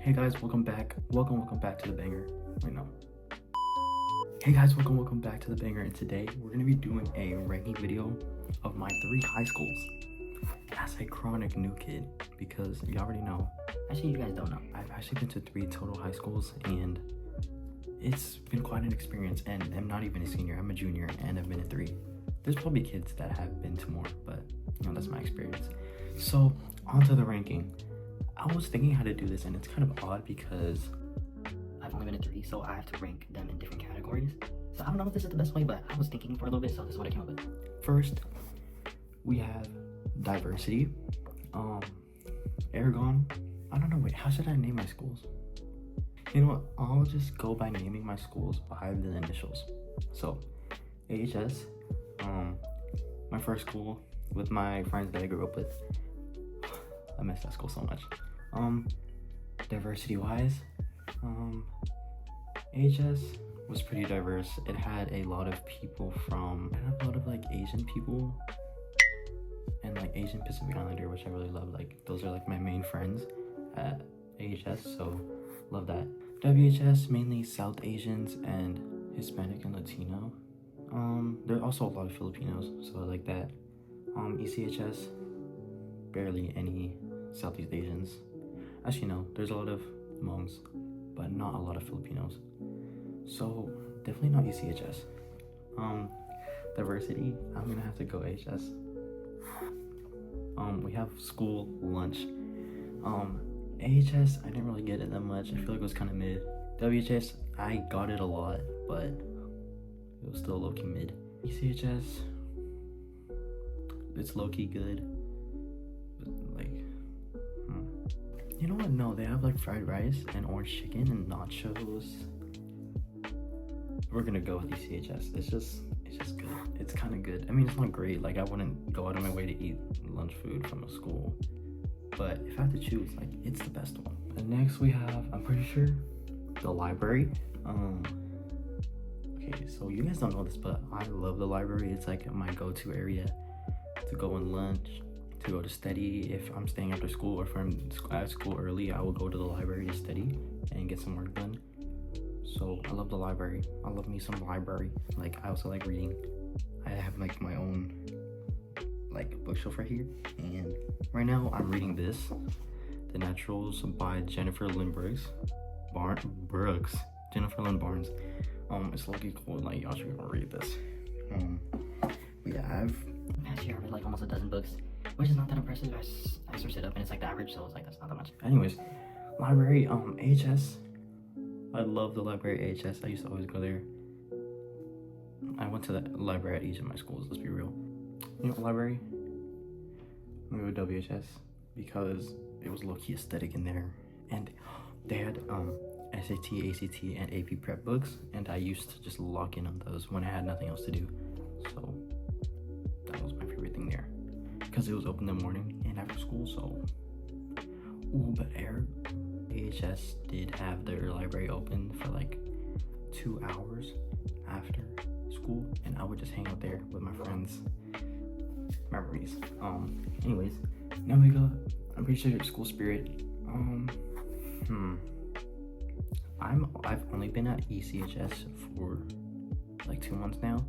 Hey guys, welcome back. Welcome back to the banger. Wait, no. Hey guys, welcome back to the banger. And today we're gonna be doing a ranking video of my 3 high schools as a chronic new kid, because you already know. Actually, you guys don't know. I've actually been to 3 total high schools, and it's been quite an experience. And I'm not even a senior. I'm a junior, and I've been to 3. There's probably kids that have been to more, but you know, that's my experience. So on to the ranking. I was thinking how to do this, and it's kind of odd because I've only been to 3, so I have to rank them in different categories. So I don't know if this is the best way, but I was thinking for a little bit, so this is what I came up with. First, we have diversity, Aragon. I don't know, wait, how should I name my schools? You know what, I'll just go by naming my schools by the initials. So, AHS, my first school with my friends that I grew up with. I miss that school so much. Diversity wise, AHS was pretty diverse. It had a lot of people like Asian people and like Asian Pacific Islander, which I really love. Like those are like my main friends at AHS, so love that. WHS, mainly South Asians and Hispanic and Latino. There are also a lot of Filipinos, so I like that. ECHS, barely any Southeast Asians. Actually, no, there's a lot of Hmongs, but not a lot of Filipinos. So definitely not ECHS. Diversity, I'm gonna have to go HS. We have school lunch. AHS, I didn't really get it that much. I feel like it was kind of mid. WHS, I got it a lot, but it was still low-key mid. ECHS, it's low-key good. You know what? No, they have like fried rice and orange chicken and nachos. We're gonna go with ECHS. It's just good. It's kind of good. I mean, it's not great. Like I wouldn't go out of my way to eat lunch food from a school, but if I have to choose, like it's the best one. And next we have, I'm pretty sure, the library. Okay, so you guys don't know this, but I love the library. It's like my go-to area to go on lunch, to go to study. If I'm staying after school, or if I'm at school early, I will go to the library to study and get some work done. So I love the library. I love me some library. Like I also like reading. I have like my own like bookshelf right here, and right now I'm reading this, The Naturals by Jennifer Lynn Brooks. Jennifer Lynn Barnes. It's low-key cool. Like y'all should go read this. Yeah, last year I read like almost a dozen books, which is not that impressive. I searched it up and it's like the average, so it's like that's not that much. Anyways, library, AHS. I love the library at AHS. I used to always go there. I went to the library at each of my schools, let's be real. You know, library, I'm gonna go with WHS because it was low-key aesthetic in there, and they had SAT, ACT, and AP prep books, and I used to just lock in on those when I had nothing else to do. So that was my favorite thing there, because it was open in the morning and after school. So but AHS did have their library open for like 2 hours after school, and I would just hang out there with my friends. Memories. Anyways, now we go. I'm pretty sure school spirit. I've only been at ECHS for like 2 months now.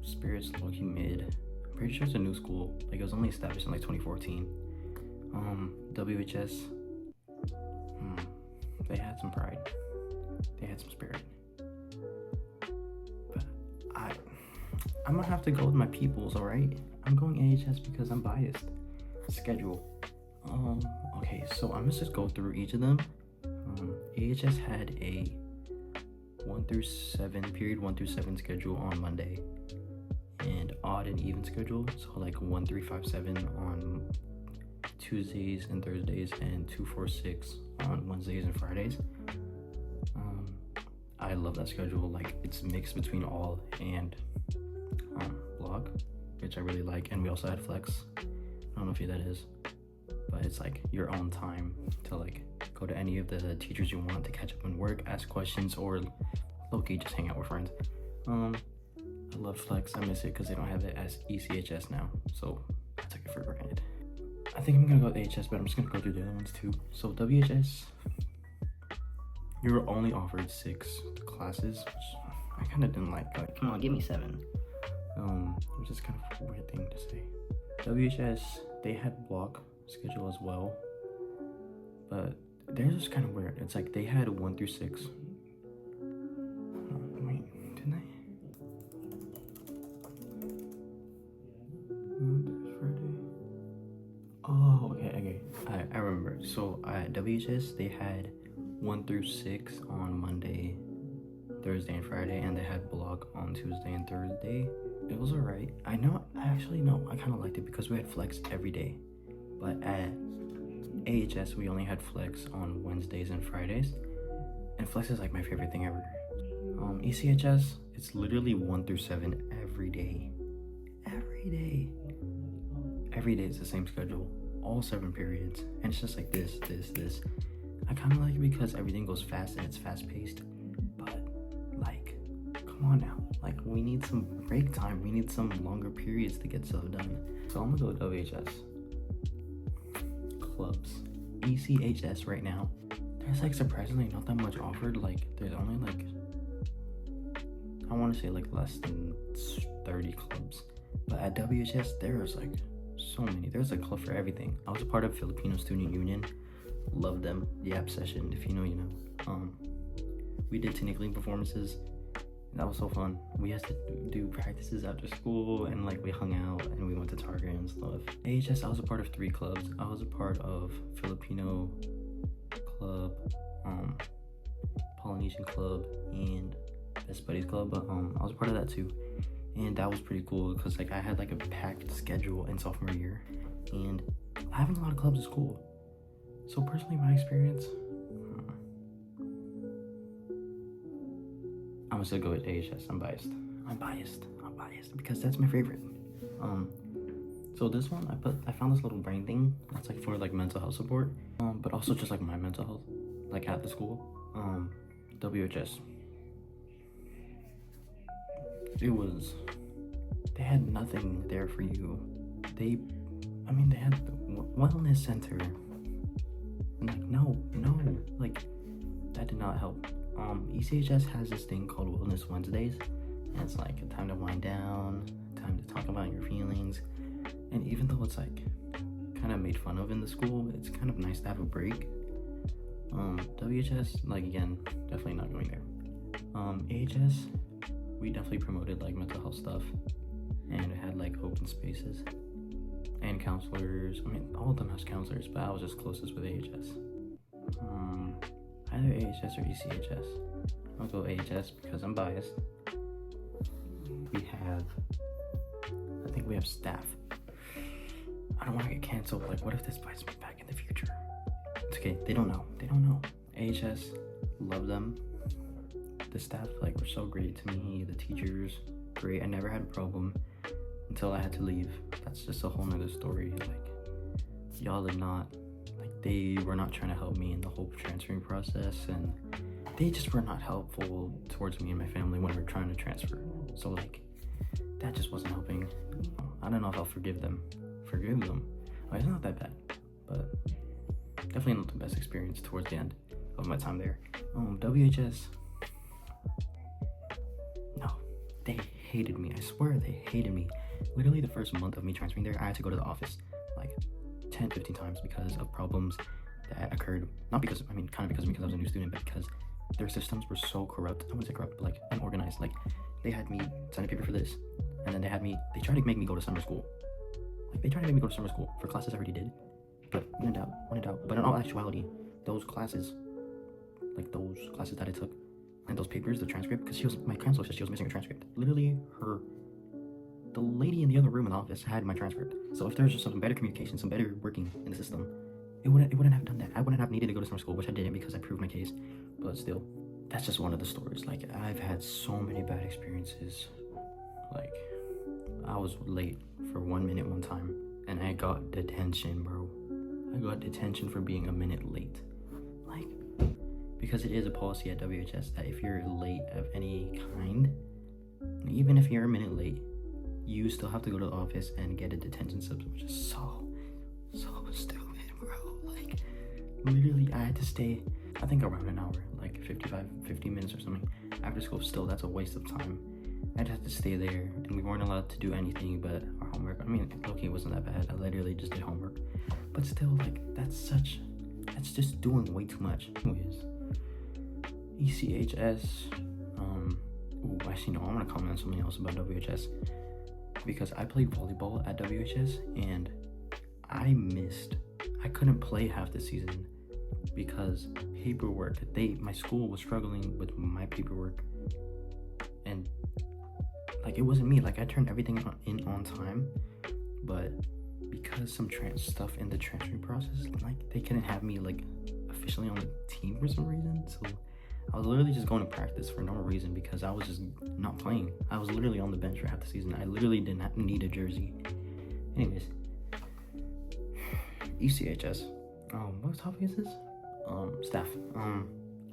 Spirit's low-key mid. I'm pretty sure it's a new school. Like it was only established in like 2014. WHS. They had some pride. They had some spirit. But I'm gonna have to go with my peoples, alright? I'm going AHS because I'm biased. Schedule. Okay, so I'm gonna just go through each of them. AHS had a 1 through 7 schedule on Monday, and odd and even schedule, so like 1, 3, 5, 7 on Tuesdays and Thursdays, and 2, 4, 6 on Wednesdays and Fridays. I love that schedule. Like it's mixed between all and block, which I really like. And we also had flex. I don't know if that is, but it's like your own time to like go to any of the teachers you want to catch up on work, ask questions, or low-key just hang out with friends. I love flex. I miss it because they don't have it as ECHS now, so I took it for granted. I think I'm gonna go with AHS, but I'm just gonna go through the other ones too. So WHS, you're only offered 6 classes, which I kind of didn't like. Like, come on, give me 7. Which is kind of a weird thing to say. WHS, they had block schedule as well, but theirs was kind of weird. It's like they had 1 through 6. Wait, didn't I? Oh, okay. I remember. So at WHS, they had 1 through 6 on Monday, Thursday, and Friday, and they had block on Tuesday and Thursday. It was alright. I kind of liked it because we had flex every day. But at AHS, we only had flex on Wednesdays and Fridays. And flex is like my favorite thing ever. ECHS, it's literally 1 through 7 every day. Every day it's the same schedule. All 7 periods. And it's just like this. I kind of like it because everything goes fast and it's fast paced. But, like, come on now. Like, we need some break time. We need some longer periods to get stuff done. So I'm gonna go with WHS. Clubs. ECHS right now, there's like surprisingly not that much offered. Like, there's only like, I want to say like less than 30 clubs. But at WHS, there's like so many. There's a club for everything. I was a part of Filipino Student Union. Love them. The app session, if you know, you know. We did tinikling performances. That was so fun. We had to do practices after school, and like we hung out and we went to Target and stuff. AHS, I was a part of 3 clubs. I was a part of Filipino club, Polynesian club, and Best Buddies club. But I was a part of that too, and that was pretty cool because like I had like a packed schedule in sophomore year, and having a lot of clubs is cool. So personally, my experience, I'm gonna still go with AHS. I'm biased because that's my favorite. So this one, I found this little brain thing that's like for like mental health support, but also just like my mental health, like at the school. WHS. They had nothing there for you. They had the wellness center. And like, no, like that did not help. ECHS has this thing called Wellness Wednesdays, and it's like a time to wind down, time to talk about your feelings. And even though it's like kind of made fun of in the school, it's kind of nice to have a break. WHS, like again, definitely not going there. AHS, we definitely promoted like mental health stuff, and it had like open spaces and counselors. I mean, all of them has counselors, but I was just closest with AHS. Either AHS or ECHS. I'll go AHS because I'm biased. I think we have staff. I don't want to get canceled. Like, what if this bites me back in the future? It's okay. They don't know. AHS, love them. The staff, like, were so great to me. The teachers, great. I never had a problem until I had to leave. That's just a whole nother story. Like, y'all did not, like, they were not trying to help me in the whole transferring process, and they just were not helpful towards me and my family when we were trying to transfer. So, like, that just wasn't helping. I don't know if I'll forgive them. Oh, it's not that bad, but definitely not the best experience towards the end of my time there. WHS, no, they hated me. I swear they hated me. Literally the first month of me transferring there, I had to go to the office like 10-15 times because of problems that occurred. Not because, kind of because of me because I was a new student, but because their systems were so corrupt. I wouldn't say corrupt, but like unorganized. Like, they had me sign a paper for this, and then they tried to make me go to summer school. Like, they tried to make me go to summer school for classes I already did. But when in doubt. But in all actuality, those classes that I took, and those papers, the transcript, because my counselor said she was missing a transcript. Literally, the lady in the other room in the office had my transcript. So if there's just some better communication, some better working in the system, it wouldn't have done that. I wouldn't have needed to go to summer school, which I didn't because I proved my case. But still, that's just one of the stories. Like, I've had so many bad experiences. Like, I was late for 1 minute one time, and I got detention, bro. I got detention for being a minute late. Like, because it is a policy at WHS that if you're late of any kind, even if you're a minute late, you still have to go to the office and get a detention slip, which is So stupid, bro. Like, literally, I had to stay, I think around an hour, like 50 minutes or something. After school, still, that's a waste of time. I just had to stay there, and we weren't allowed to do anything but our homework. I mean, okay, it wasn't that bad. I literally just did homework. But still, like, that's just doing way too much. Anyways, ECHS, actually, no, I want to comment on something else about WHS. Because I played volleyball at WHS, and I couldn't play half the season because paperwork. My school was struggling with my paperwork, and like, it wasn't me. Like, I turned everything in on time, but because some stuff in the transferring process, like, they couldn't have me like officially on the team for some reason. So I was literally just going to practice for no reason because I was just not playing. I was literally on the bench for half the season. I literally did not need a jersey. Anyways, ECHS. What topic is this? Staff.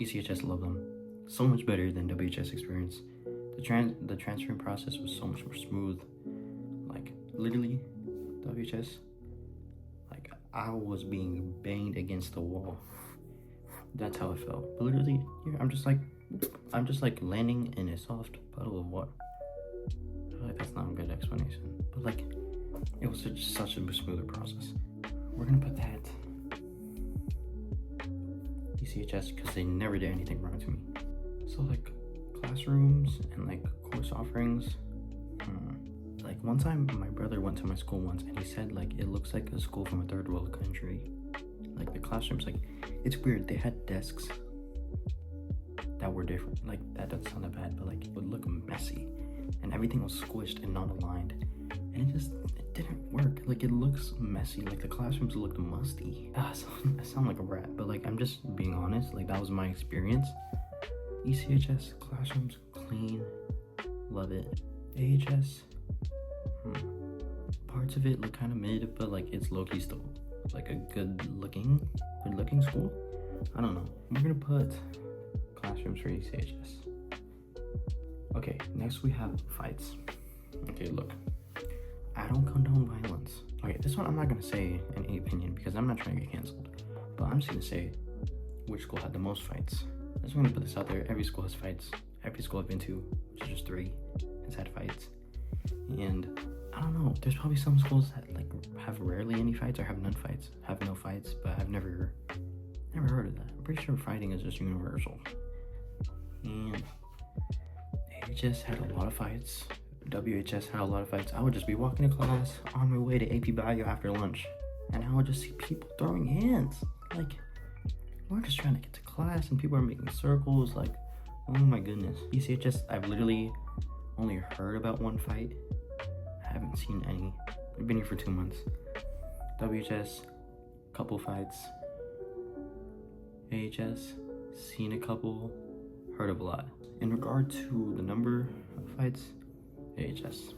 ECHS, love them. So much better than WHS experience. The transferring process was so much more smooth. Like, literally, WHS, like, I was being banged against the wall. That's how it felt. But literally, yeah, I'm just like landing in a soft puddle of water. I feel like that's not a good explanation, but like, it was such a smoother process. We're gonna put that ECHS because they never did anything wrong to me. So like, classrooms and like course offerings. Like, one time my brother went to my school once and he said, like, it looks like a school from a third world country. Like, the classrooms, like, it's weird. They had desks that were different. Like, that doesn't sound that bad, but like, it would look messy and everything was squished and not aligned, and it didn't work. Like, it looks messy. Like, the classrooms looked musty. I sound like a rat, but like, I'm just being honest. Like, that was my experience. ECHS classrooms clean, love it. AHS, parts of it look kind of mid, but like, it's low-key still like a good looking school. I don't know. We're gonna put classrooms for ECHS. Okay, next we have fights. Okay, look, I don't condone violence. Okay, this one I'm not gonna say any opinion because I'm not trying to get canceled, but I'm just gonna say which school had the most fights. I'm just gonna put this out there. Every school has fights. Every school I've been to, which is just 3, has had fights. And I don't know, there's probably some schools that like have rarely any fights or have no fights, but I've never heard of that. I'm pretty sure fighting is just universal. And AHS had a lot of fights. WHS had a lot of fights. I would just be walking to class on my way to AP Bio after lunch, and I would just see people throwing hands. Like, we're just trying to get to class and people are making circles. Like, oh my goodness. ECHS, I've literally only heard about one fight. I haven't seen any. I've been here for 2 months. WHS, couple fights. AHS, seen a couple, heard of a lot. In regard to the number of fights, AHS.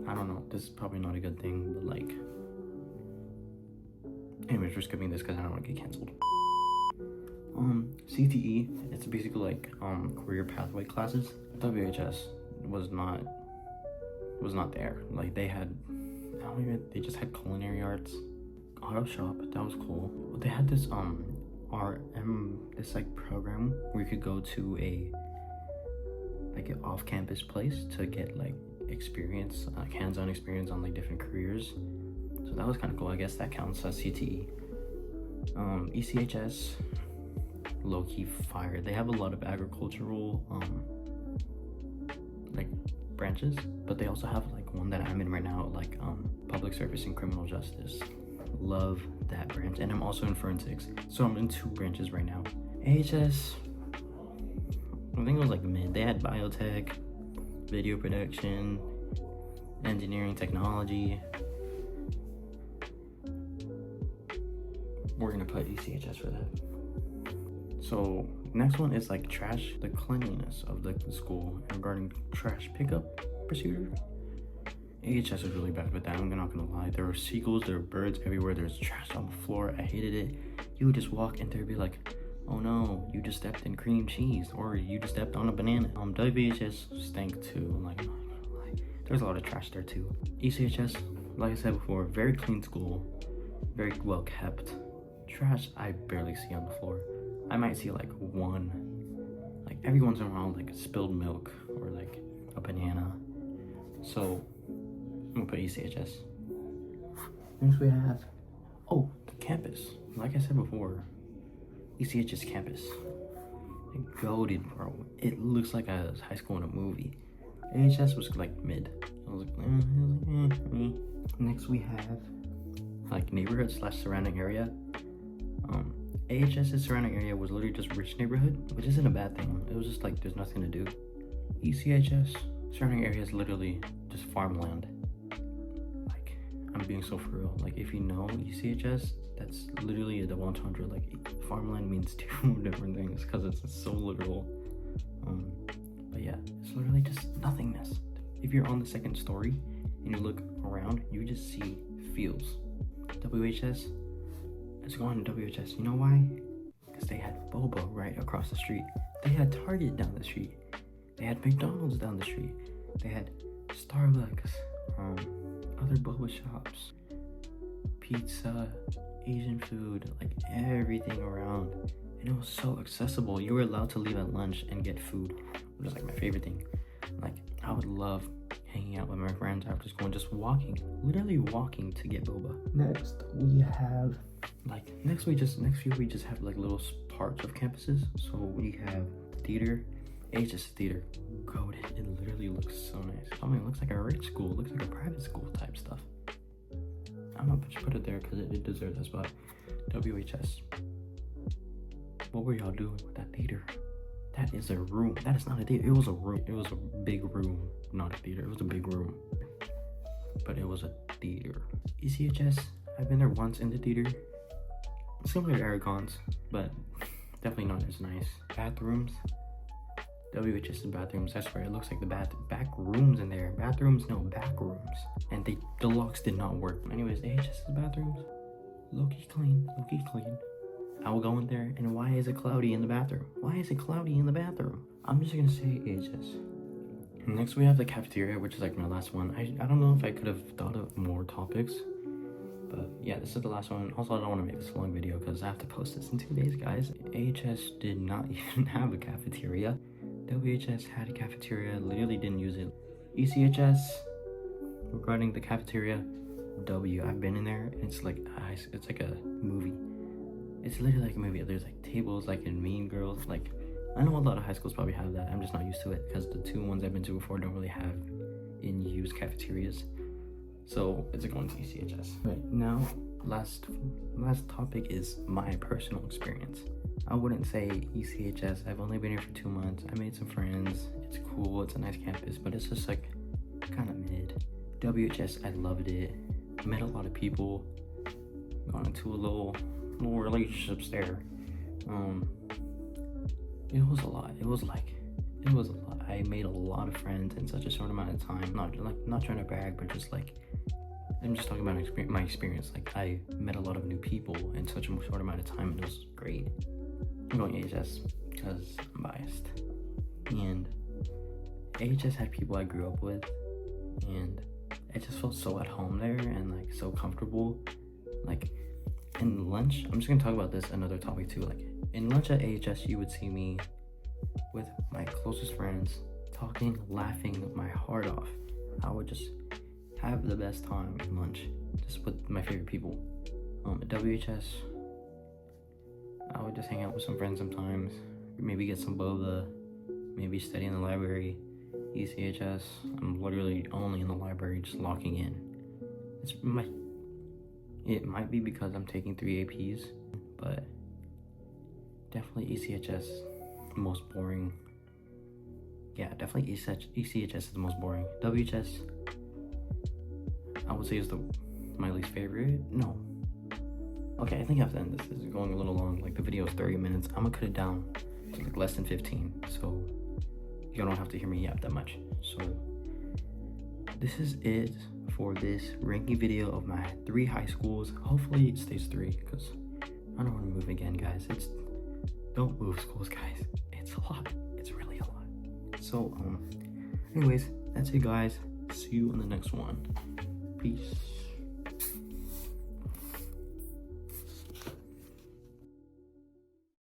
I don't know, this is probably not a good thing, but like, anyways, we're skipping this because I don't want to get canceled. CTE, it's basically like career pathway classes. WHS was not there. Like, they just had culinary arts, auto shop, that was cool. But they had this this like program where you could go to an off-campus place to get like experience, like hands-on experience on like different careers. So that was kind of cool. I guess that counts as CTE. ECHS, low-key fire. They have a lot of agricultural like branches, but they also have like one that I'm in right now, like public service and criminal justice. Love that branch. And I'm also in forensics, so I'm in 2 branches right now. AHS, I think it was like mid. They had biotech, video production, engineering technology. We're gonna put ECHS for that. So next one is like trash, the cleanliness of the school regarding trash pickup procedure. AHS was really bad with that, I'm not gonna lie. There were seagulls, there were birds everywhere, there was trash on the floor. I hated it. You would just walk and there'd be like, oh no, you just stepped in cream cheese, or you just stepped on a banana. WHS stank too. Like, I'm not gonna lie. There's a lot of trash there too. ECHS, like I said before, very clean school. very well kept. Trash I barely see on the floor. I might see like one, like every once in a while, like spilled milk or like a banana. So I'm gonna put ECHS. Next we have, oh, the campus. Like I said before, ECHS campus. Goated, bro. It looks like a high school in a movie. AHS was like mid. I was like, Next we have like neighborhood / surrounding area. AHS's surrounding area was literally just rich neighborhood, which isn't a bad thing. It was just like there's nothing to do. ECHS surrounding area is literally just farmland. Like, I'm being so for real. Like, if you know ECHS, that's literally a double entendre. Like, farmland means two different things because it's so literal. But yeah, it's literally just nothingness. If you're on the second story and you look around, you just see fields. WHS, let's go on to WHS. You know why? Because they had Boba right across the street. They had Target down the street. They had McDonald's down the street. They had Starbucks, other boba shops, pizza, Asian food, like everything around. And it was so accessible. You were allowed to leave at lunch and get food, which is like my favorite thing. Like, I would love hanging out with my friends after school and just walking, literally walking to get boba. Next we have like next few we just have like little parts of campuses. So we have theater, AHS theater. God, it literally looks so nice. I mean, it looks like a rich school, it looks like a private school type stuff. I'm gonna put it there because it deserves that spot. WHS. What were y'all doing with that theater? That is a room. That is not a theater. It was a room. It was a big room, not a theater. It was a big room, but it was a theater. ECHS. I've been there once in the theater. Similar to Aragon's, but definitely not as nice. Bathrooms. WHS's bathrooms. I swear, it looks like the back rooms in there. Bathrooms, no, back rooms, and the locks did not work. Anyways, AHS's bathrooms. Low-key clean. Low-key clean. I will go in there, and why is it cloudy in the bathroom? Why is it cloudy in the bathroom? I'm just gonna say AHS. Next we have the cafeteria, which is like my last one. I don't know if I could have thought of more topics, but yeah, this is the last one. Also, I don't want to make this a long video because I have to post this in 2 days, guys. AHS did not even have a cafeteria. WHS had a cafeteria, literally didn't use it. ECHS, regarding the cafeteria, I've been in there, and it's like a movie. It's literally like a movie. There's like tables like in Mean Girls. Like, I know a lot of high schools probably have that. I'm just not used to it because the 2 ones I've been to before don't really have in-use cafeterias. So it's going to ECHS. Right, now last topic is my personal experience. I wouldn't say ECHS. I've only been here for 2 months. I made some friends. It's cool. It's a nice campus, but it's just like kind of mid. WHS, I loved it. Met a lot of people. Got into a little relationships there. It was a lot. I made a lot of friends in such a short amount of time. Not trying to brag, but just like, I'm just talking about my experience. Like, I met a lot of new people in such a short amount of time, and it was great. I'm going AHS because I'm biased, and AHS had people I grew up with, and I just felt so at home there and like so comfortable. Like, in lunch, I'm just gonna talk about this another topic too. Like, in lunch at AHS, you would see me with my closest friends, talking, laughing my heart off. I would just have the best time in lunch, just with my favorite people. At WHS, I would just hang out with some friends sometimes, maybe get some boba, maybe study in the library. ECHS, I'm literally only in the library, just locking in. It might be because I'm taking 3 APs, but definitely ECHS, the most boring. Yeah, definitely ECHS is the most boring. WHS, I would say is my least favorite. No. Okay, I think I have to end this. This is going a little long. Like, the video is 30 minutes. I'm gonna cut it down to like less than 15, so you don't have to hear me yap that much. So this is it for this ranking video of my 3 high schools. Hopefully it stays 3 because I don't want to move again, guys. Don't move schools, guys. It's a lot. It's really a lot. So anyways, that's it, guys. See you in the next one. Peace.